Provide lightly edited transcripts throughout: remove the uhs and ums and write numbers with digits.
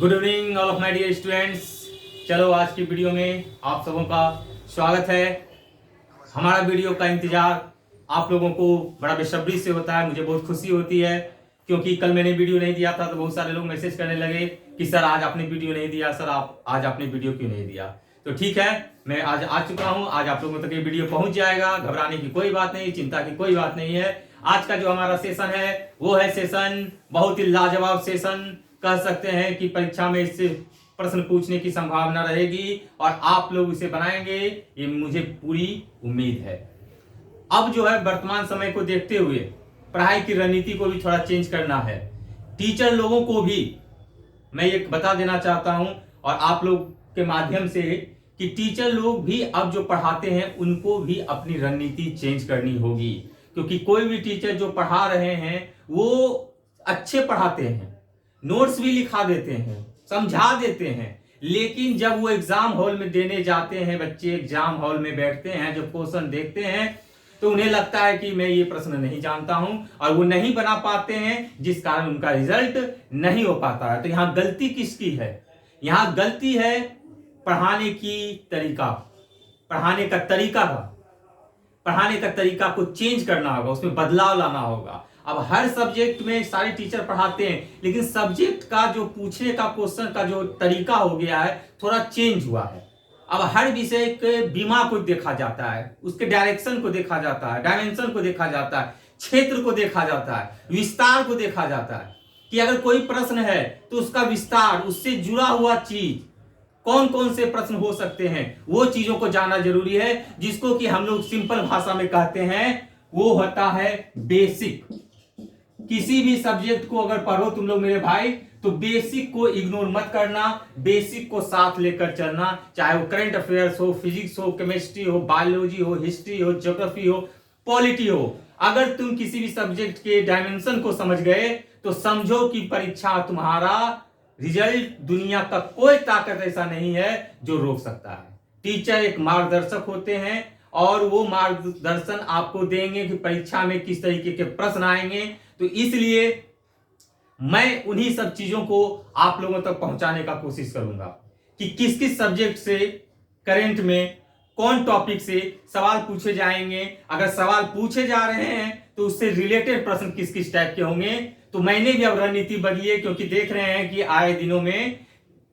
Good evening all of my dear students. चलो आज की वीडियो में आप सबों का स्वागत है। हमारा वीडियो का इंतजार आप लोगों को बड़ा बेसब्री से होता है। मुझे बहुत खुशी होती है क्योंकि कल मैंने वीडियो नहीं दिया था तो बहुत सारे लोग मैसेज करने लगे कि सर आज आपने वीडियो नहीं दिया, सर आप आज आपने वीडियो क्यों नहीं दिया। तो ठीक है, मैं आज आ चुका हूं। आज आप लोगों तक ये वीडियो पहुंच जाएगा। घबराने की कोई बात नहीं, चिंता की कोई बात नहीं है। आज का जो हमारा सेशन है वो है सेशन बहुत ही लाजवाब सेशन। कह सकते हैं कि परीक्षा में इससे प्रश्न पूछने की संभावना रहेगी और आप लोग इसे बनाएंगे, ये मुझे पूरी उम्मीद है। अब जो है वर्तमान समय को देखते हुए पढ़ाई की रणनीति को भी थोड़ा चेंज करना है। टीचर लोगों को भी मैं ये बता देना चाहता हूं और आप लोग के माध्यम से कि टीचर लोग भी अब जो पढ़ाते हैं उनको भी अपनी रणनीति चेंज करनी होगी, क्योंकि कोई भी टीचर जो पढ़ा रहे हैं वो अच्छे पढ़ाते हैं, नोट्स भी लिखा देते हैं, समझा देते हैं, लेकिन जब वो एग्जाम हॉल में देने जाते हैं, बच्चे एग्जाम हॉल में बैठते हैं, जब क्वेश्चन देखते हैं तो उन्हें लगता है कि मैं ये प्रश्न नहीं जानता हूं और वो नहीं बना पाते हैं, जिस कारण उनका रिजल्ट नहीं हो पाता है। तो यहां गलती किसकी है? यहां गलती है पढ़ाने की तरीका, पढ़ाने का तरीका को चेंज करना होगा, उसमें बदलाव लाना होगा। अब हर सब्जेक्ट में सारे टीचर पढ़ाते हैं, लेकिन सब्जेक्ट का जो पूछने का क्वेश्चन का जो तरीका हो गया है थोड़ा चेंज हुआ है। अब हर विषय के बीमा को देखा जाता है, उसके डायरेक्शन को देखा जाता है, डायमेंशन को देखा जाता है, क्षेत्र को देखा जाता है, विस्तार को देखा जाता है कि अगर कोई प्रश्न है तो उसका विस्तार, उससे जुड़ा हुआ चीज कौन कौन से प्रश्न हो सकते हैं, वो चीजों को जानना जरूरी है, जिसको कि हम लोग सिंपल भाषा में कहते हैं वो होता है बेसिक। किसी भी सब्जेक्ट को अगर पढ़ो तुम लोग मेरे भाई तो बेसिक को इग्नोर मत करना, बेसिक को साथ लेकर चलना। चाहे वो करंट अफेयर्स हो, फिजिक्स हो, केमिस्ट्री हो, बायोलॉजी हो, हिस्ट्री हो, ज्योग्राफी हो, पॉलिटी हो, अगर तुम किसी भी सब्जेक्ट के डायमेंशन को समझ गए तो समझो कि परीक्षा तुम्हारा रिजल्ट, दुनिया का कोई ताकत ऐसा नहीं है जो रोक सकता है। टीचर एक मार्गदर्शक होते हैं और वो मार्गदर्शन आपको देंगे कि परीक्षा में किस तरीके के प्रश्न आएंगे। तो इसलिए मैं उन्हीं सब चीजों को आप लोगों तक पहुंचाने का कोशिश करूंगा कि किस किस सब्जेक्ट से करंट में कौन टॉपिक से सवाल पूछे जाएंगे। अगर सवाल पूछे जा रहे हैं तो उससे रिलेटेड प्रश्न किस किस टाइप के होंगे। तो मैंने भी अब रणनीति बदली है, क्योंकि देख रहे हैं कि आए दिनों में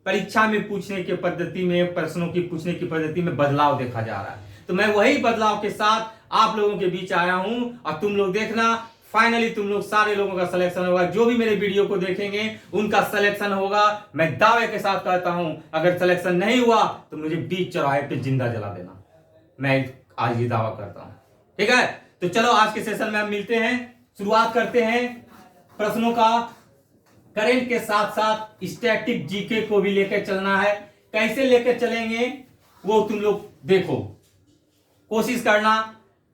परीक्षा में पूछने की पद्धति में, प्रश्नों की पूछने की पद्धति में बदलाव देखा जा रहा है। तो मैं वही बदलाव के साथ आप लोगों के बीच आया हूं और तुम लोग देखना, फाइनली तुम लोग सारे लोगों का सिलेक्शन होगा। जो भी मेरे वीडियो को देखेंगे उनका सिलेक्शन होगा। मैं दावे के साथ कहता हूं, अगर सिलेक्शन नहीं हुआ तो मुझे बीच चौराहे पे जिंदा जला देना। मैं आज ये दावा करता हूं, ठीक है। तो चलो आज के सेशन में हम मिलते हैं, शुरुआत करते हैं प्रश्नों का। करंट के साथ साथ स्टैटिक जीके को भी लेकर चलना है। कैसे लेकर चलेंगे वो तुम लोग देखो, कोशिश करना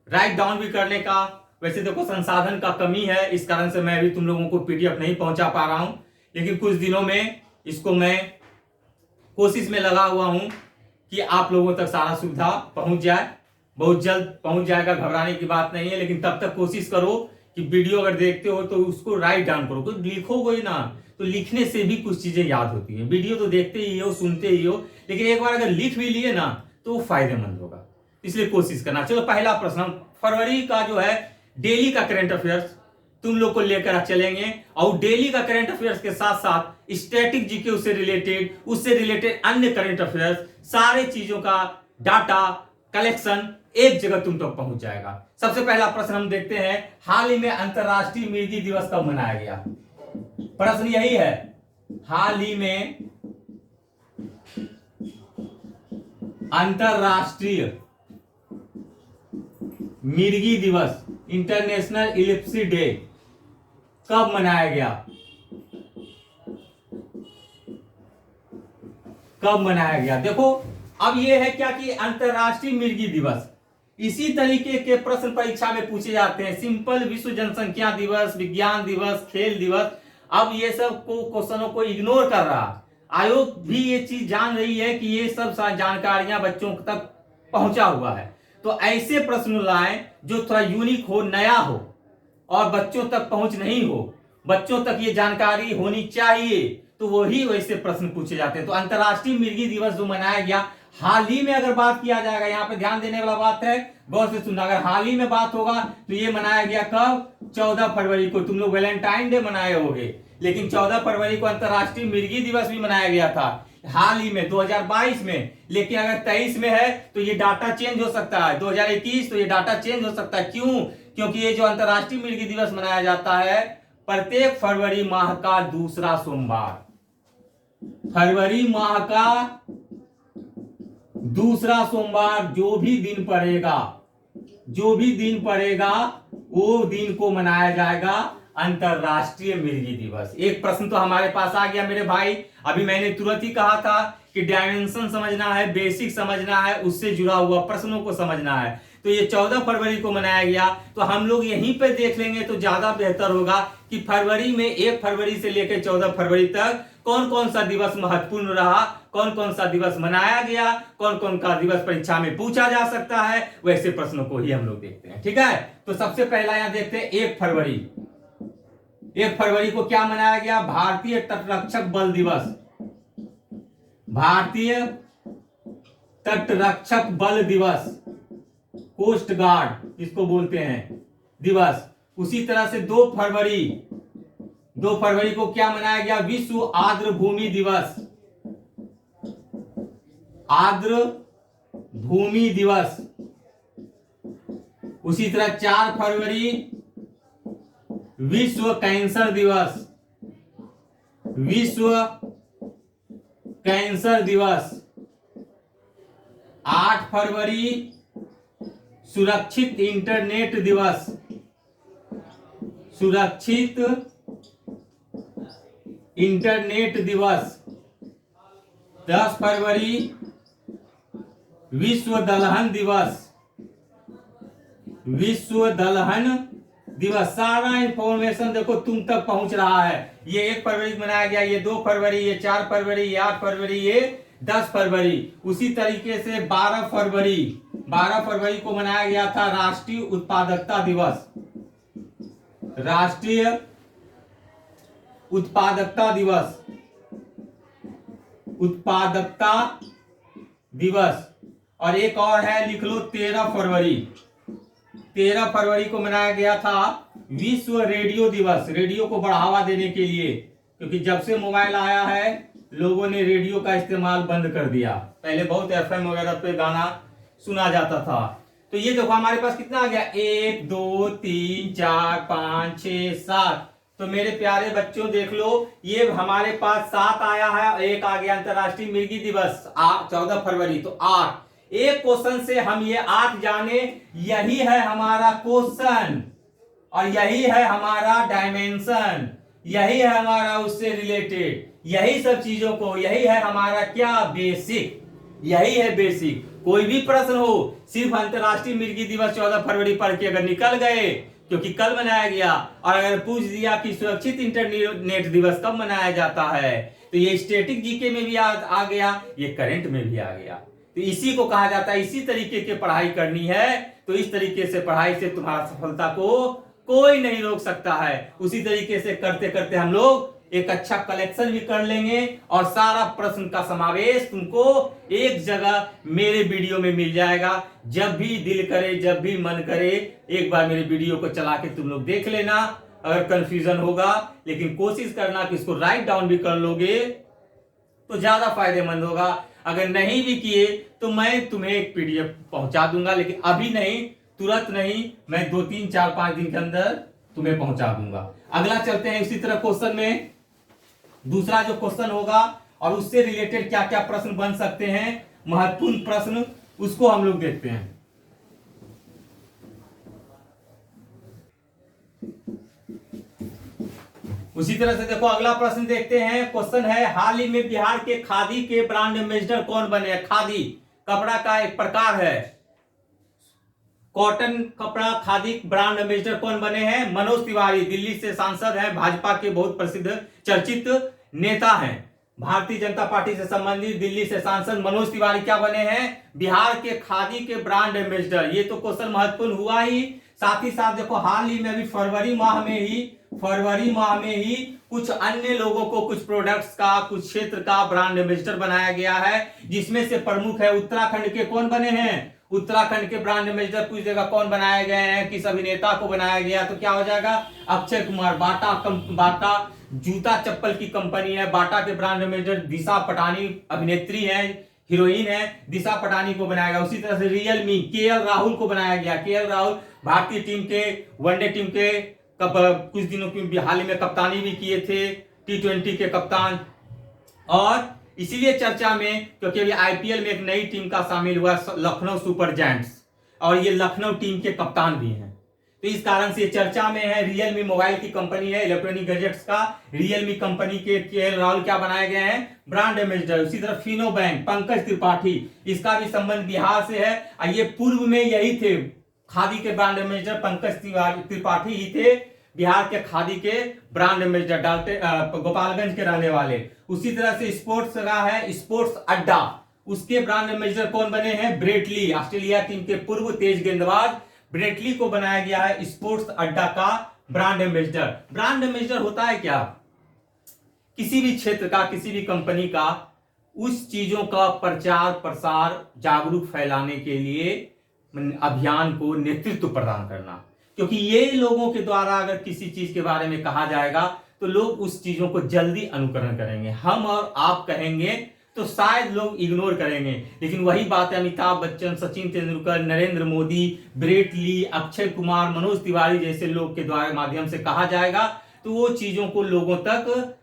राइट डाउन भी करने का। वैसे देखो संसाधन का कमी है, इस कारण से मैं अभी तुम लोगों को पीडीएफ नहीं पहुंचा पा रहा हूं, लेकिन कुछ दिनों में इसको मैं कोशिश में लगा हुआ हूं कि आप लोगों तक सारा सुविधा पहुंच जाए। बहुत जल्द पहुंच जाएगा, घबराने की बात नहीं है। लेकिन तब तक कोशिश करो कि वीडियो अगर देखते हो तो उसको राइट डाउन करो। तो लिखोगे ना तो लिखने से भी कुछ चीजें याद होती हैं। वीडियो तो देखते ही हो, सुनते ही हो, लेकिन एक बार अगर लिख भी लिए ना तो वो फायदेमंद होगा, इसलिए कोशिश करना। चलो पहला प्रश्न, फरवरी का जो है डेली का करंट अफेयर्स तुम लोग को लेकर चलेंगे और डेली का करंट अफेयर्स के साथ साथ स्टैटिक जीके, उससे रिलेटेड अन्य करंट अफेयर्स, सारे चीजों का डाटा कलेक्शन एक जगह तुम तक पहुंच जाएगा। सबसे पहला प्रश्न हम देखते हैं, हाल ही में अंतरराष्ट्रीय मिर्गी दिवस कब मनाया गया? प्रश्न यही है, हाल ही में अंतरराष्ट्रीय मिर्गी दिवस, इंटरनेशनल इलिप्सी डे कब मनाया गया? कब मनाया गया? देखो अब यह है क्या कि अंतरराष्ट्रीय मिर्गी दिवस, इसी तरीके के प्रश्न परीक्षा में पूछे जाते हैं। सिंपल विश्व जनसंख्या दिवस, विज्ञान दिवस, खेल दिवस। अब ये सब को क्वेश्चनों को इग्नोर कर रहा आयोग भी ये चीज जान रही है कि ये सब जानकारियां बच्चों तक पहुंचा हुआ है। तो ऐसे प्रश्न लाएं जो थोड़ा यूनिक हो, नया हो और बच्चों तक पहुंच नहीं हो, बच्चों तक ये जानकारी होनी चाहिए। तो वही वैसे प्रश्न पूछे जाते हैं। तो अंतरराष्ट्रीय मिर्गी दिवस जो मनाया गया, हाल ही में अगर बात किया जाएगा, यहाँ पे ध्यान देने वाला बात है, गौर से सुनना, अगर हाल ही में बात होगा तो ये मनाया गया कब? 14 फरवरी को। तुम लोग वैलेंटाइन डे मनाए होगे, लेकिन 14 फरवरी को अंतरराष्ट्रीय मिर्गी दिवस भी मनाया गया था हाल ही में 2022 में। लेकिन अगर 23 में है तो ये डाटा चेंज हो सकता है, 2021 तो ये डाटा चेंज हो सकता है। क्यों? क्योंकि ये जो अंतरराष्ट्रीय मिर्गी दिवस मनाया जाता है प्रत्येक फरवरी माह का दूसरा सोमवार, फरवरी माह का दूसरा सोमवार जो भी दिन पड़ेगा वो दिन को मनाया जाएगा अंतरराष्ट्रीय मिर्गी दिवस। एक प्रश्न तो हमारे पास आ गया मेरे भाई, अभी मैंने तुरंत ही कहा था कि डायमेंशन समझना है, बेसिक समझना है, उससे जुड़ा हुआ प्रश्नों को समझना है। तो ये 14 फरवरी को मनाया गया, तो हम लोग यहीं पे देख लेंगे तो ज्यादा बेहतर होगा कि फरवरी में 1 फरवरी से लेकर 14 फरवरी तक कौन कौन सा दिवस महत्वपूर्ण रहा, कौन कौन सा दिवस मनाया गया, कौन कौन का दिवस परीक्षा में पूछा जा सकता है, वैसे प्रश्नों को ही हम लोग देखते हैं। ठीक है, तो सबसे पहला यहां देखते हैं 1 फरवरी। 1 फरवरी को क्या मनाया गया? भारतीय तटरक्षक बल दिवस, भारतीय तटरक्षक बल दिवस, कोस्ट गार्ड इसको बोलते हैं दिवस। उसी तरह से 2 फरवरी को क्या मनाया गया? विश्व आर्द्र भूमि दिवस, आर्द्र भूमि दिवस। उसी तरह 4 फरवरी विश्व कैंसर दिवस, विश्व कैंसर दिवस। 8 फरवरी सुरक्षित इंटरनेट दिवस, सुरक्षित इंटरनेट दिवस। 10 फरवरी विश्व दलहन दिवस, विश्व दलहन दिवस। सारा इंफॉर्मेशन देखो तुम तक पहुंच रहा है। ये 1 फरवरी मनाया गया, ये 2 फरवरी, ये 4 फरवरी, ये 8 फरवरी, ये 10 फरवरी। उसी तरीके से 12 फरवरी को मनाया गया था राष्ट्रीय उत्पादकता दिवस, राष्ट्रीय उत्पादकता दिवस, उत्पादकता दिवस। और एक और है, लिख लो 13 फरवरी। 13 फरवरी को मनाया गया था विश्व रेडियो दिवस, रेडियो को बढ़ावा देने के लिए, क्योंकि जब से मोबाइल आया है लोगों ने रेडियो का इस्तेमाल बंद कर दिया। पहले बहुत एफएम वगैरह पे गाना सुना जाता था। तो ये देखो हमारे पास कितना आ गया, 1 2 3 4 5 6 7। तो मेरे प्यारे बच्चों देख लो, ये हमारे पास 7 आया है, एक आ गया अंतरराष्ट्रीय मिर्गी दिवस 14 फरवरी, तो 8। एक क्वेश्चन से हम ये 8 जाने, यही है हमारा क्वेश्चन और यही है हमारा डायमेंशन, यही है हमारा उससे रिलेटेड, यही सब चीजों को, यही है हमारा क्या बेसिक, यही है बेसिक। कोई भी प्रश्न हो, सिर्फ अंतरराष्ट्रीय मिर्गी दिवस 14 फरवरी पढ़ के अगर निकल गए, क्योंकि कल मनाया गया, और अगर पूछ दिया कि सुरक्षित इंटरनेट दिवस कब मनाया जाता है, तो ये स्टैटिक जीके में भी आ गया, ये करंट में भी आ गया। तो इसी को कहा जाता है, इसी तरीके की पढ़ाई करनी है। तो इस तरीके से पढ़ाई से तुम्हारा सफलता को कोई नहीं रोक सकता है। उसी तरीके से करते करते हम लोग एक अच्छा कलेक्शन भी कर लेंगे और सारा प्रश्न का समावेश तुमको एक जगह मेरे वीडियो में मिल जाएगा। जब भी दिल करे, जब भी मन करे, एक बार मेरे वीडियो को चला के तुम लोग देख लेना। अगर कंफ्यूजन होगा, लेकिन कोशिश करना कि इसको राइट डाउन भी कर लोगे तो ज्यादा फायदेमंद होगा। अगर नहीं भी किए तो मैं तुम्हें एक पीडीएफ पहुंचा दूंगा, लेकिन अभी नहीं, तुरंत नहीं, मैं 2 3 4 5 दिन के अंदर तुम्हें पहुंचा दूंगा। अगला चलते हैं इसी तरह क्वेश्चन में। दूसरा जो क्वेश्चन होगा और उससे रिलेटेड क्या क्या प्रश्न बन सकते हैं, महत्वपूर्ण प्रश्न, उसको हम लोग देखते हैं। उसी तरह से देखो अगला प्रश्न देखते हैं। क्वेश्चन है, हाल ही में बिहार के खादी के ब्रांड एम्बेसडर कौन बने? खादी कपड़ा का एक प्रकार है, कॉटन कपड़ा, खादी ब्रांड एम्बेसडर कौन बने हैं? मनोज तिवारी, दिल्ली से सांसद हैं, भाजपा के बहुत प्रसिद्ध चर्चित नेता हैं। भारतीय जनता पार्टी से संबंधित दिल्ली से सांसद मनोज तिवारी क्या बने हैं? बिहार के खादी के ब्रांड एम्बेसडर। ये तो क्वेश्चन महत्वपूर्ण हुआ ही। साथ ही साथ देखो हाल ही में अभी फरवरी माह में ही फरवरी माह में ही कुछ अन्य लोगों को कुछ प्रोडक्ट्स का, कुछ क्षेत्र का ब्रांड एम्बेसडर बनाया गया है, जिसमें से प्रमुख है उत्तराखंड के कौन बने हैं, उत्तराखंड के ब्रांड एम्बेसडर पूछ देगा कौन बनाए गए हैं, किस अभिनेता को बनाया गया, तो क्या हो जाएगा, अक्षय कुमार। बाटा जूता चप्पल की कंपनी है, बाटा के ब्रांड एम्बेसडर दिशा पटानी अभिनेत्री है, हीरोइन है, दिशा पटानी को बनाया गया। उसी तरह से रियलमी केएल राहुल को बनाया गया। केएल राहुल भारतीय टीम के वनडे टीम के कुछ दिनों की हाल ही में कप्तानी भी किए थे, T20 के कप्तान। और इसीलिए चर्चा में, क्योंकि अभी आईपीएल में एक नई टीम का शामिल हुआ लखनऊ सुपर जायंट्स, और ये लखनऊ टीम के कप्तान भी हैं, तो इस कारण से चर्चा में है। रियलमी मोबाइल की कंपनी है, इलेक्ट्रॉनिक गैजेट्स का, रियलमी कंपनी के केएल राहुल क्या बनाए गए हैं, ब्रांड एम्बेसडर। उसी तरह फिनो बैंक पंकज त्रिपाठी, इसका भी संबंध बिहार से है, और ये पूर्व में यही थे, खादी के ब्रांड एम्बेसडर पंकज त्रिपाठी ही थे, बिहार के खादी के ब्रांड एम्बेसडर, डालते गोपालगंज के रहने वाले। उसी तरह से स्पोर्ट्स का है स्पोर्ट्स अड्डा, उसके ब्रांड एम्बेसडर कौन बने हैं, ब्रेटली, ऑस्ट्रेलिया टीम के पूर्व तेज गेंदबाज ब्रेटली को बनाया गया है स्पोर्ट्स अड्डा का ब्रांड एम्बेसडर। ब्रांड एम्बेसडर होता है क्या, किसी भी क्षेत्र का, किसी भी कंपनी का, उस चीजों का प्रचार प्रसार, जागरूक फैलाने के लिए अभियान को नेतृत्व प्रदान करना। क्योंकि ये लोगों के द्वारा अगर किसी चीज के बारे में कहा जाएगा तो लोग उस चीजों को जल्दी अनुकरण करेंगे। हम और आप कहेंगे तो शायद लोग इग्नोर करेंगे, लेकिन वही बात है अमिताभ बच्चन, सचिन तेंदुलकर, नरेंद्र मोदी, ब्रेट ली, अक्षय कुमार, मनोज तिवारी जैसे लोग के द्वारा माध्यम से कहा जाएगा तो वो चीजों को लोगों तक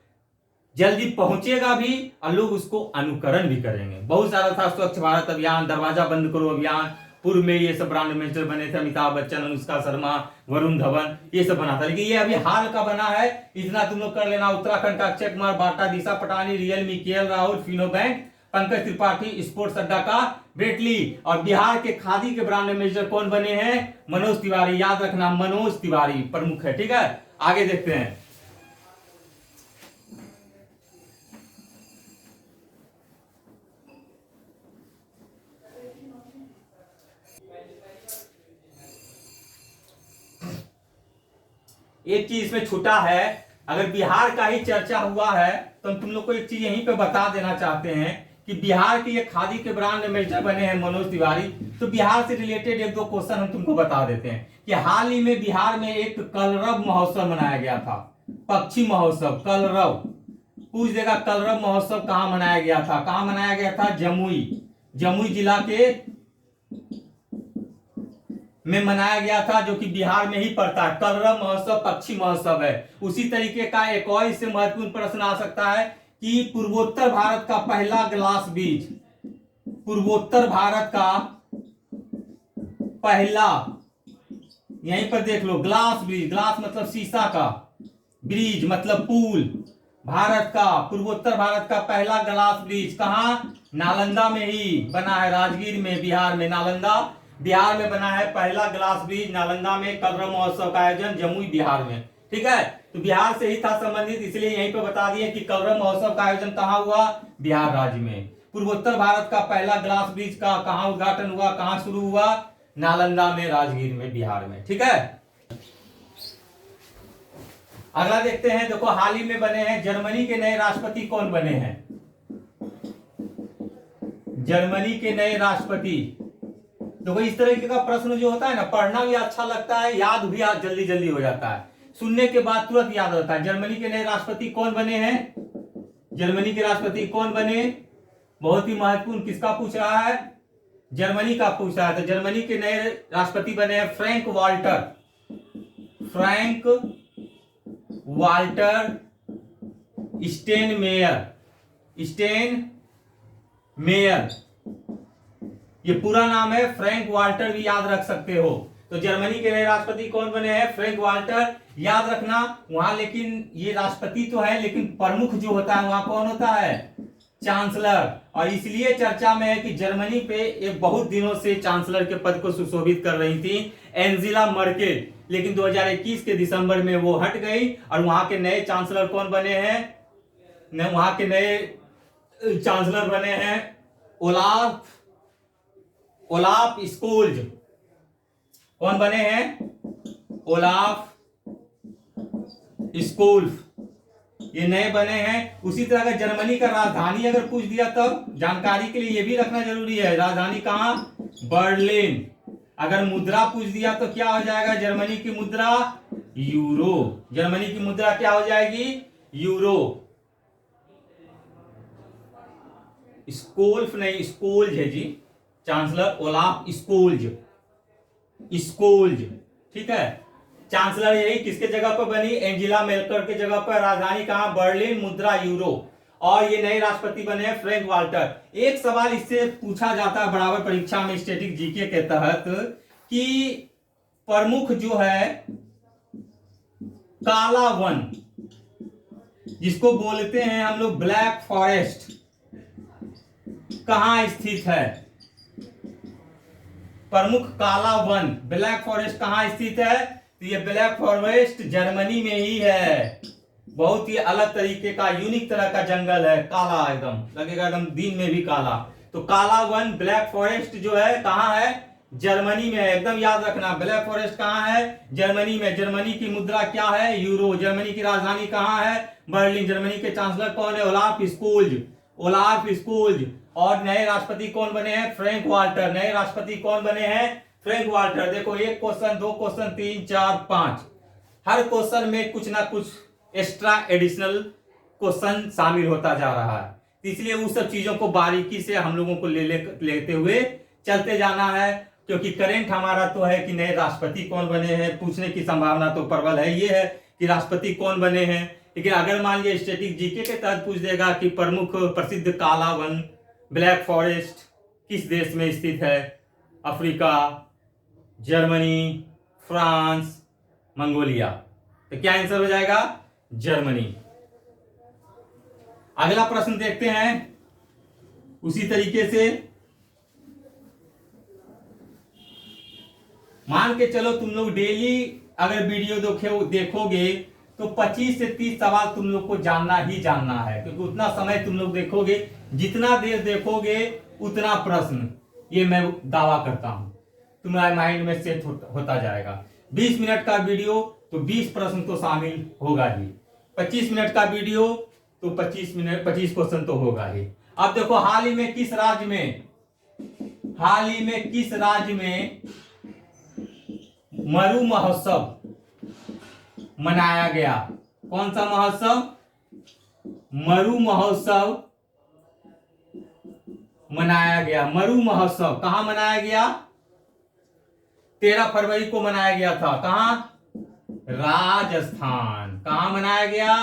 जल्दी पहुंचेगा भी और लोग उसको अनुकरण भी करेंगे। बहुत सारा था स्वच्छ भारत अभियान, दरवाजा बंद करो अभियान, पूर्व में ये सब ब्रांड एम्बेसडर बने थे, अमिताभ बच्चन, अनुष्का शर्मा, वरुण धवन, ये सब बना था। लेकिन ये अभी हाल का बना है, इतना तुम लोग कर लेना। उत्तराखंड का Akshay Kumar, Bata Disha Patani, Realme KL Rahul, Fino bank Pankaj Tripathi, sports Adda का ब्रेटली, और बिहार के खादी के ब्रांड एम्बेसडर कौन बने हैं, मनोज तिवारी। याद रखना मनोज तिवारी प्रमुख है, ठीक है। आगे देखते हैं। एक चीज इसमें छूटा है, अगर बिहार का ही चर्चा हुआ है तो हम तुम लोग को एक चीज यहीं पे बता देना चाहते हैं कि बिहार के ये खादी के ब्रांड एम्बेसडर बने हैं मनोज तिवारी। तो बिहार से रिलेटेड एक दो क्वेश्चन हम तुमको बता देते हैं कि हाल ही में बिहार में एक कलरव महोत्सव मनाया गया था, पक्षी महोत्सव कलरव। पूछ देगा कलरव महोत्सव कहां मनाया गया था, कहां मनाया गया था, जमुई जिला के में मनाया गया था, जो कि बिहार में ही पड़ता है। कलरव महोत्सव पक्षी महोत्सव है। उसी तरीके का एक और इससे महत्वपूर्ण प्रश्न आ सकता है कि पूर्वोत्तर भारत का पहला ग्लास ब्रिज, पूर्वोत्तर भारत का पहला, यहीं पर देख लो, ग्लास ब्रिज, ग्लास मतलब शीशा का, ब्रिज मतलब पुल, भारत का, पूर्वोत्तर भारत का पहला ग्लास ब्रिज कहां, नालंदा में ही बना है, राजगीर में, बिहार में, नालंदा बिहार में बना है पहला ग्लास ब्रिज, नालंदा में। कलरव महोत्सव का आयोजन जमुई बिहार में, ठीक है। तो बिहार से ही था संबंधित, इसलिए यहीं पे बता दिए कि कलरव महोत्सव का आयोजन कहां हुआ, बिहार राज्य में। पूर्वोत्तर भारत का पहला ग्लास ब्रिज का कहां उद्घाटन हुआ, कहां शुरू हुआ, नालंदा में, राजगीर में, बिहार में, ठीक है। अगला देखते हैं, देखो हाल ही में बने हैं जर्मनी के नए राष्ट्रपति कौन बने हैं, जर्मनी के नए राष्ट्रपति। देखो इस तरह का प्रश्न जो होता है ना, पढ़ना भी अच्छा लगता है, याद भी जल्दी जल्दी हो जाता है, सुनने के बाद तुरंत याद होता है। जर्मनी के नए राष्ट्रपति कौन बने हैं, जर्मनी के राष्ट्रपति कौन बने, बहुत ही महत्वपूर्ण, किसका पूछ रहा है, जर्मनी का पूछ रहा है। तो जर्मनी के नए राष्ट्रपति बने हैं फ्रैंक वाल्टर स्टेनमेयर, ये पूरा नाम है, फ्रैंक वाल्टर भी याद रख सकते हो। तो जर्मनी के नए राष्ट्रपति कौन बने हैं, फ्रैंक वाल्टर, याद रखना वहां। लेकिन ये राष्ट्रपति तो है, लेकिन प्रमुख जो होता है वहां कौन होता है, चांसलर। और इसलिए चर्चा में है कि जर्मनी पे एक बहुत दिनों से चांसलर के पद को सुशोभित कर रही थी एंजेला मर्केल, लेकिन 2021 के दिसंबर में वो हट गई। और वहां के नए चांसलर कौन बने हैं, वहां के नए चांसलर बने हैं ओलाफ स्कोल्ज। कौन बने हैं, ओलाफ स्कोल्फ, ये नए बने हैं। उसी तरह अगर जर्मनी का राजधानी अगर पूछ दिया तब जानकारी के लिए ये भी रखना जरूरी है, राजधानी कहां, बर्लिन। अगर मुद्रा पूछ दिया तो क्या हो जाएगा, जर्मनी की मुद्रा यूरो, जर्मनी की मुद्रा क्या हो जाएगी, यूरो। स्कोल्फ नहीं, स्कोल्ज है जी, चांसलर ओलाफ स्कोल्ज, स्कोल्ज, ठीक है। चांसलर यही किसके जगह पर बनी, एंजेला मेर्केल के जगह पर, राजधानी कहां, बर्लिन, मुद्रा यूरो। और ये नए राष्ट्रपति बने हैं फ्रैंक वाल्टर। एक सवाल इससे पूछा जाता है बराबर परीक्षा में स्टैटिक जीके के तहत कि प्रमुख जो है काला वन, जिसको बोलते हैं हम लोग ब्लैक फॉरेस्ट, कहां स्थित है, प्रमुख काला वन ब्लैक फॉरेस्ट कहां स्थित है, तो ये ब्लैक फॉरेस्ट जर्मनी में ही है। बहुत ही अलग तरीके का यूनिक तरह का जंगल है, काला एकदम लगेगा, एकदम दिन में भी काला। तो काला वन ब्लैक फॉरेस्ट जो है कहां है, जर्मनी में है। एकदम याद रखना, ब्लैक फॉरेस्ट कहां है, जर्मनी में। जर्मनी की मुद्रा क्या है, यूरो। जर्मनी की राजधानी कहां है, बर्लिन। जर्मनी के चांसलर कौन है, ओलाफ स्कोल्ज, ओलाफ स्कोल्ज। और नए राष्ट्रपति कौन बने हैं, फ्रैंक वाल्टर। नए राष्ट्रपति कौन बने हैं, फ्रैंक वाल्टर। देखो, एक क्वेश्चन, दो क्वेश्चन, 3, 4, 5, हर क्वेश्चन में कुछ ना कुछ एक्स्ट्रा एडिशनल क्वेश्चन शामिल होता जा रहा है। इसलिए उस सब चीजों को बारीकी से हम लोगों को लेते हुए चलते जाना है, क्योंकि करंट हमारा तो है कि नए राष्ट्रपति कौन बने हैं, पूछने की संभावना तो प्रबल है, ये है कि राष्ट्रपति कौन बने हैं। लेकिन अगर मान लीजिए स्टैटिक जीके के तहत पूछ देगा कि प्रमुख प्रसिद्ध काला वन ब्लैक फॉरेस्ट किस देश में स्थित है, अफ्रीका, जर्मनी, फ्रांस, मंगोलिया, तो क्या आंसर हो जाएगा, जर्मनी। अगला प्रश्न देखते हैं उसी तरीके से। मान के चलो तुम लोग डेली अगर वीडियो देखोगे तो 25 से 30 सवाल तुम लोग को जानना ही जानना है, क्योंकि उतना समय तुम लोग देखोगे, जितना देर देखोगे उतना प्रश्न, ये मैं दावा करता हूं, तुम्हारे माइंड में सेट होता जाएगा। 20 मिनट का वीडियो तो 20 प्रश्न तो शामिल होगा ही, 25 मिनट का वीडियो तो 25 क्वेश्चन तो होगा ही। अब देखो, हाल ही में किस राज्य में मरु महोत्सव मनाया गया, कौन सा महोत्सव, मरु महोत्सव मनाया गया। मरु महोत्सव कहां मनाया गया, 13 फरवरी को मनाया गया था, कहां, राजस्थान। कहां मनाया गया,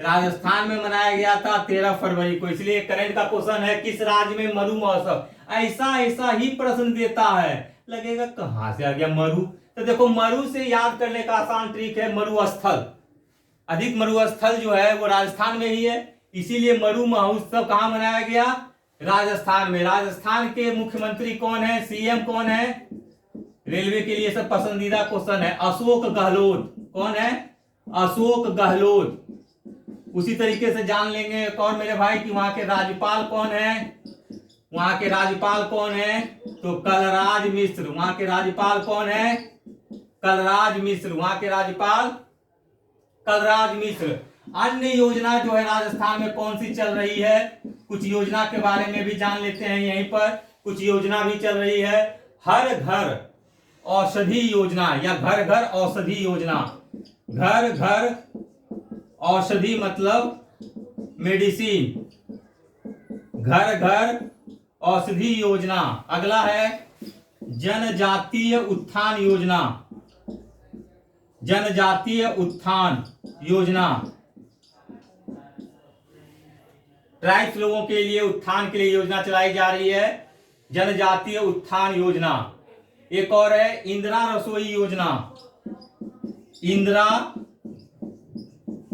राजस्थान में मनाया गया था 13 फरवरी को। इसलिए करंट का क्वेश्चन है किस राज्य में मरु महोत्सव। ऐसा ही प्रश्न देता है, लगेगा कहां से आ गया मरु, तो देखो मरु से याद करने का आसान ट्रिक है मरुस्थल। अधिक मरुस्थल जो है वो राजस्थान में ही है, इसीलिए मरु महोत्सव कहां मनाया गया, राजस्थान में। राजस्थान के मुख्यमंत्री कौन है, सीएम कौन है, रेलवे के लिए सब पसंदीदा क्वेश्चन है, अशोक गहलोत। कौन है, अशोक गहलोत। उसी तरीके से जान लेंगे कौन मेरे भाई कि वहां के राज्यपाल कौन है, वहां के राज्यपाल कौन है, तो कलराज मिश्र। वहां के राज्यपाल कौन है, कलराज मिश्र, वहां के राज्यपाल कलराज मिश्र। अन्य योजना जो है राजस्थान में कौन सी चल रही है, कुछ योजना के बारे में भी जान लेते हैं। यहीं पर कुछ योजना भी चल रही है, हर घर औषधि योजना या घर घर औषधि योजना। घर घर औषधि मतलब मेडिसिन, घर घर औषधि योजना। अगला है जनजातीय उत्थान योजना, जनजातीय उत्थान योजना, ट्राइब्स लोगों के लिए उत्थान के लिए योजना चलाई जा रही है, जनजातीय उत्थान योजना। एक और है इंदिरा रसोई योजना, इंदिरा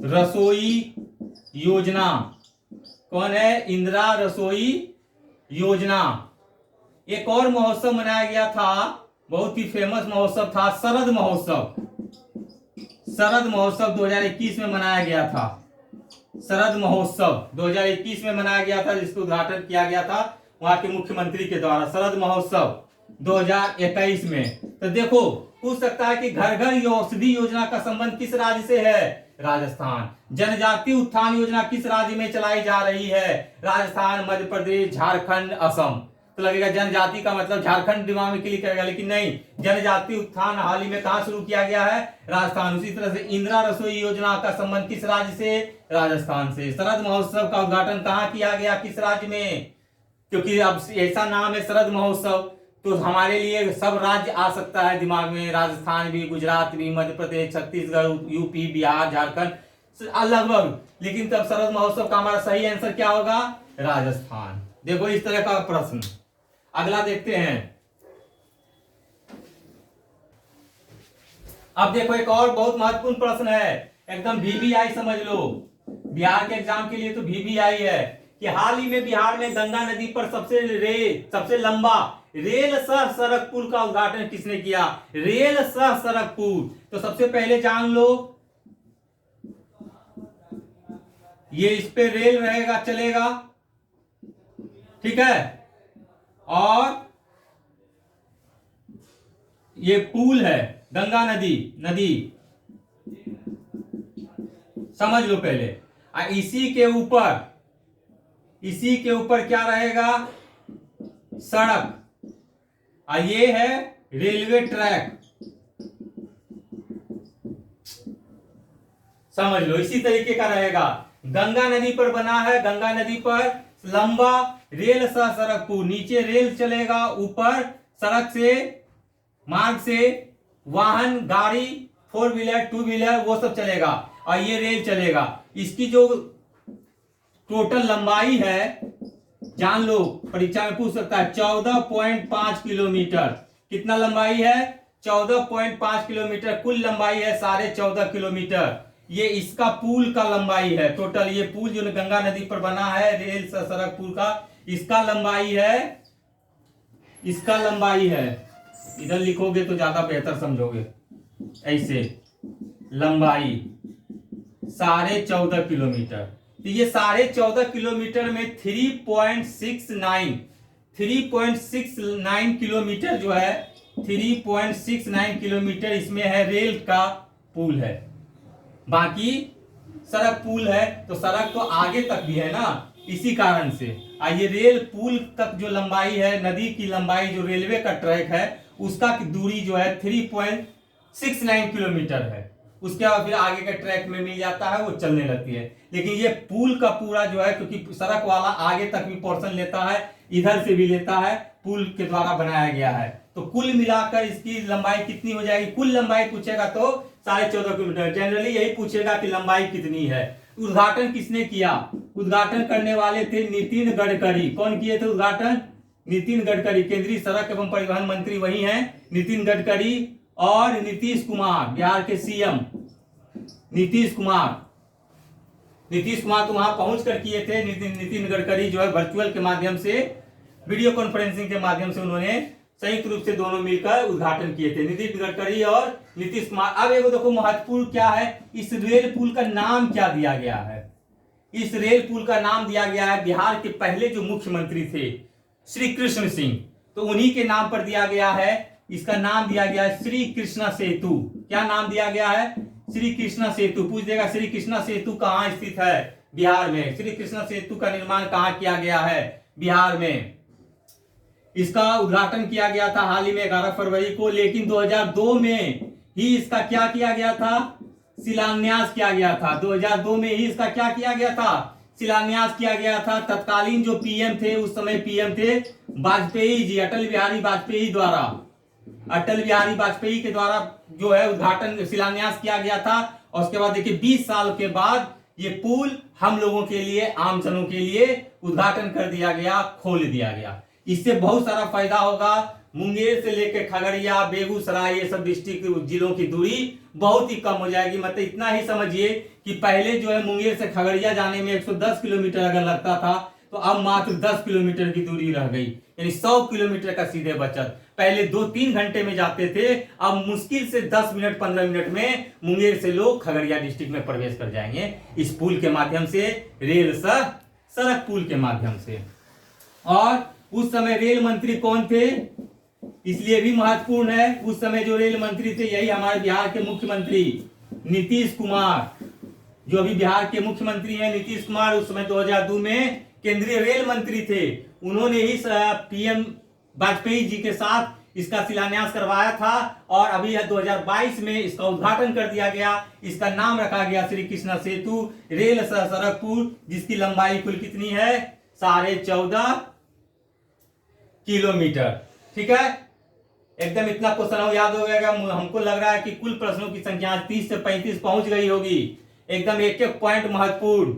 रसोई योजना। कौन है, इंदिरा रसोई योजना। एक और महोत्सव मनाया गया था, बहुत ही फेमस महोत्सव था, शरद महोत्सव। शरद महोत्सव 2021 में मनाया गया था, शरद महोत्सव 2021 में मनाया गया था, जिसका उद्घाटन किया गया था वहां के मुख्यमंत्री के द्वारा। शरद महोत्सव 2021 में। तो देखो पूछ सकता है कि घर घर औषधि योजना का संबंध किस राज्य से है? राजस्थान। जनजाति उत्थान योजना किस राज्य में चलाई जा रही है? राजस्थान, मध्य प्रदेश, झारखंड, असम। तो लगेगा जनजाति का मतलब झारखंड दिमाग में क्लिक करेगा, लेकिन नहीं, जनजाति उत्थान हाल ही में कहां शुरू किया गया है? राजस्थान। उसी तरह से इंदिरा रसोई योजना का संबंध किस राज्य से? राजस्थान से। शरद महोत्सव का उद्घाटन कहां किया गया, किस राज्य में? क्योंकि अब ऐसा नाम है शरद महोत्सव, तो हमारे लिए सब राज्य आ सकता है दिमाग में, राजस्थान भी, गुजरात भी, मध्य प्रदेश, छत्तीसगढ़, यूपी, बिहार, झारखंड लगभग। लेकिन तब शरद महोत्सव का हमारा सही आंसर क्या होगा? राजस्थान। देखो इस तरह का प्रश्न। अगला देखते हैं। अब देखो एक और बहुत महत्वपूर्ण प्रश्न है, एकदम वीवीआई समझ लो, बिहार के एग्जाम के लिए तो वीवीआई है कि हाल ही में बिहार में गंगा नदी पर सबसे लंबा रेल सह सड़क पुल का उद्घाटन किसने किया? रेल सह सड़क पुल। तो सबसे पहले जान लो, ये इस पे रेल रहेगा, चलेगा, ठीक है, और ये पुल है गंगा नदी समझ लो पहले। इसी के ऊपर क्या रहेगा? सड़क, और ये है रेलवे ट्रैक, समझ लो इसी तरीके का रहेगा। गंगा नदी पर बना है, गंगा नदी पर लंबा रेल सह सड़क पुल, नीचे रेल चलेगा, ऊपर सड़क से, मार्ग से वाहन, गाड़ी, 4 व्हीलर, 2 व्हीलर वो सब चलेगा, और ये रेल चलेगा। इसकी जो टोटल लंबाई है, जान लो, परीक्षा में पूछ सकता है, 14.5 किलोमीटर। कितना लंबाई है? 14.5 किलोमीटर कुल लंबाई है, 14.5 किलोमीटर। ये इसका पुल का लंबाई है टोटल। ये पुल जो गंगा नदी पर बना है, रेल सड़क पुल का, इसका लंबाई है, इधर लिखोगे तो ज्यादा बेहतर समझोगे, ऐसे लंबाई 14.5 किलोमीटर। तो ये 14.5 किलोमीटर में 3.69 किलोमीटर जो है, 3.69 किलोमीटर इसमें है रेल का पुल है, बाकी सड़क पुल है। तो सड़क तो आगे तक भी है ना, इसी कारण से। ये रेल पुल तक जो लंबाई है, नदी की लंबाई जो रेलवे का ट्रैक है, उसका दूरी जो है 3.69 किलोमीटर है। उसके बाद फिर आगे के ट्रैक में मिल जाता है, वो चलने लगती है। लेकिन ये पुल का पूरा जो है, क्योंकि सड़क वाला आगे तक भी पोर्शन लेता है, इधर से भी लेता है, पुल के द्वारा बनाया गया है। तो कुल मिलाकर इसकी लंबाई कितनी हो जाएगी? कुल लंबाई पूछेगा तो 14.5 किलोमीटर। जनरली यही पूछेगा कि लंबाई कितनी है। उद्घाटन किसने किया? उद्घाटन करने वाले थे नितिन गडकरी। कौन किए थे उद्घाटन? नितिन गडकरी। केंद्रीय सड़क एवं परिवहन मंत्री वही हैं, नितिन गडकरी। और नीतीश कुमार, बिहार के सीएम नीतीश कुमार तो वहां पहुंच कर किए थे। नितिन गडकरी जो है वर्चुअल के माध्यम से, वीडियो कॉन्फ्रेंसिंग के माध्यम से उन्होंने संयुक्त रूप से दोनों मिलकर उद्घाटन किए थे, नितिन गडकरी और नीतीश कुमार। अब एक देखो महत्वपूर्ण क्या है, इस रेल पुल का नाम क्या दिया गया है? इस रेल पुल का नाम दिया गया है, बिहार के पहले जो मुख्यमंत्री थे श्री कृष्ण सिंह, तो उन्हीं के नाम पर दिया गया है। इसका नाम दिया गया है श्री कृष्णा सेतु। क्या नाम दिया गया है? श्री कृष्णा सेतु। पूछ देगा श्री कृष्णा सेतु कहां स्थित है? बिहार में। श्री कृष्णा सेतु का निर्माण कहां किया गया है? बिहार में। इसका उद्घाटन किया गया था हाल ही में 11 फरवरी को, लेकिन 2002 में ही इसका क्या किया गया था? शिलान्यास किया गया था। 2002 में ही इसका क्या किया गया था? शिलान्यास किया गया था। तत्कालीन जो पीएम थे, उस समय पीएम थे वाजपेयी जी, अटल बिहारी वाजपेयी के द्वारा जो है उद्घाटन, शिलान्यास किया गया था। और उसके बाद देखिए 20 साल के बाद ये पुल हम लोगों के लिए, आम जनों के लिए उद्घाटन कर दिया गया, खोल दिया गया। इससे बहुत सारा फायदा होगा। मुंगेर से लेकर खगड़िया, बेगूसराय, ये सब डिस्ट्रिक्ट जिलों की दूरी बहुत ही कम हो जाएगी। मतलब इतना ही समझिए कि पहले जो है मुंगेर से खगड़िया जाने में 110 किलोमीटर अगर लगता था, तो अब मात्र 10 किलोमीटर की दूरी रह गई, यानी 100 किलोमीटर का सीधे बचत। पहले 2-3 घंटे में जाते थे, अब मुश्किल से 10 मिनट 15 मिनट में मुंगेर से लोग खगड़िया डिस्ट्रिक्ट में प्रवेश कर जाएंगे, इस पुल के माध्यम से, रेल सड़क पुल के माध्यम से। और उस समय रेल मंत्री कौन थे? इसलिए भी महत्वपूर्ण है। उस समय जो रेल मंत्री थे यही हमारे बिहार के मुख्यमंत्री नीतीश कुमार, जो अभी बिहार के मुख्यमंत्री हैं नीतीश कुमार, उस समय 2002 में केंद्रीय रेल मंत्री थे। उन्होंने ही पीएम वाजपेयी जी के साथ इसका शिलान्यास करवाया था और अभी 2022 में इसका उद्घाटन कर दिया गया। इसका नाम रखा गया श्री कृष्णा सेतु रेल सड़क पुल, जिसकी लंबाई कुल कितनी है? 14.5 किलोमीटर। ठीक है, एकदम इतना क्वेश्चन याद हो गया। हमको लग रहा है कि कुल प्रश्नों की संख्या 30 से 35 पहुंच गई होगी। एकदम एक एक पॉइंट महत्वपूर्ण।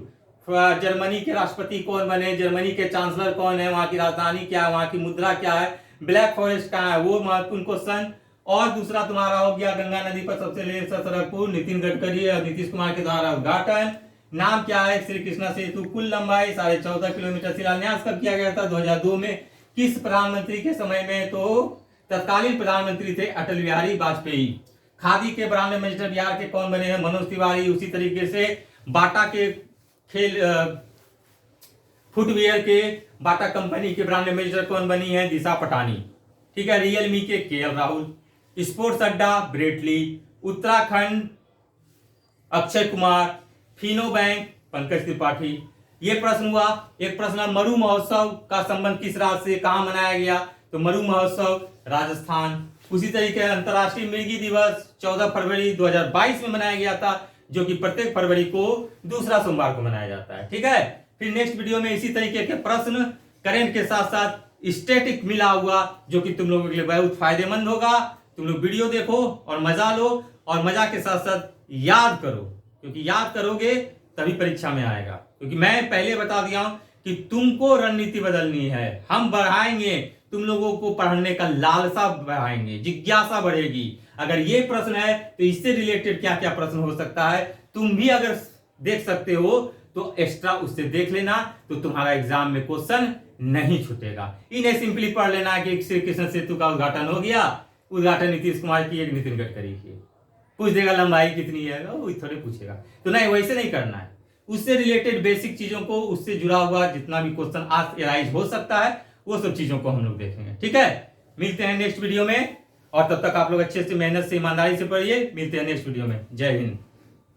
जर्मनी के राष्ट्रपति कौन बने, जर्मनी के चांसलर कौन है, वहां की राजधानी क्या है, वहां की मुद्रा क्या है, ब्लैक फॉरेस्ट कहाँ है, वो महत्वपूर्ण क्वेश्चन। और दूसरा तुम्हारा हो गया गंगा नदी पर सबसे रेल सड़क पुल, नितिन गडकरी और नीतीश कुमार के द्वारा उद्घाटन। नाम क्या है? श्री कृष्णा सेतु। कुल लंबाई 14.5 किलोमीटर। शिलान्यास कब किया गया था? 2002 में। किस प्रधानमंत्री के समय में? तो तत्कालीन प्रधानमंत्री थे अटल बिहारी वाजपेयी। खादी के ब्रांड एम्बेसडर बिहार के कौन बने हैं? मनोज तिवारी। उसी तरीके से बाटा के खेल फुटवियर के बाटा कंपनी के ब्रांड एम्बेसडर कौन बनी है? दिशा पटानी। ठीक है, रियलमी के केएल राहुल। स्पोर्ट्स अड्डा ब्रेटली। उत्तराखंड अक्षय कुमार। फिनो बैंक पंकज त्रिपाठी। ये प्रश्न हुआ। एक प्रश्न, मरु महोत्सव का संबंध किस राज्य से, कहां मनाया गया? तो मरु महोत्सव राजस्थान। उसी तरीके अंतरराष्ट्रीय मृगी दिवस 14 फरवरी 2022 में मनाया गया था, जो कि प्रत्येक फरवरी को दूसरा सोमवार को मनाया जाता है। ठीक है, फिर नेक्स्ट वीडियो में इसी तरीके के प्रश्न करंट के साथ साथ स्टैटिक मिला हुआ, जो कि तुम लोगों के लिए बहुत फायदेमंद होगा। तुम लोग वीडियो देखो और मजा लो, और मजा के साथ साथ याद करो, क्योंकि याद करोगे तभी परीक्षा में आएगा। क्योंकि मैं पहले बता दिया हूं कि तुमको रणनीति बदलनी है। हम बढ़ाएंगे तुम लोगों को, पढ़ने का लालसा बढ़ाएंगे, जिज्ञासा बढ़ेगी। अगर ये प्रश्न है तो इससे रिलेटेड क्या क्या प्रश्न हो सकता है तुम भी अगर देख सकते हो तो एक्स्ट्रा उससे देख लेना, तो तुम्हारा एग्जाम में क्वेश्चन नहीं छूटेगा। इन्हें सिंपली पढ़ लेना कि श्री कृष्ण सेतु का उद्घाटन हो गया, उद्घाटन नीतीश कुमार की, एक नितिन गडकरी की। पूछ देगा लंबाई कितनी है, वो थोड़े पूछेगा। तो नहीं, वैसे नहीं करना है। उससे रिलेटेड बेसिक चीजों को, उससे जुड़ा हुआ जितना भी क्वेश्चन आज एराइज हो सकता है, वो सब चीजों को हम लोग देखेंगे। ठीक है, मिलते हैं नेक्स्ट वीडियो में, और तब तक आप लोग अच्छे से मेहनत से ईमानदारी से पढ़िए। मिलते हैं नेक्स्ट वीडियो में। जय हिंद।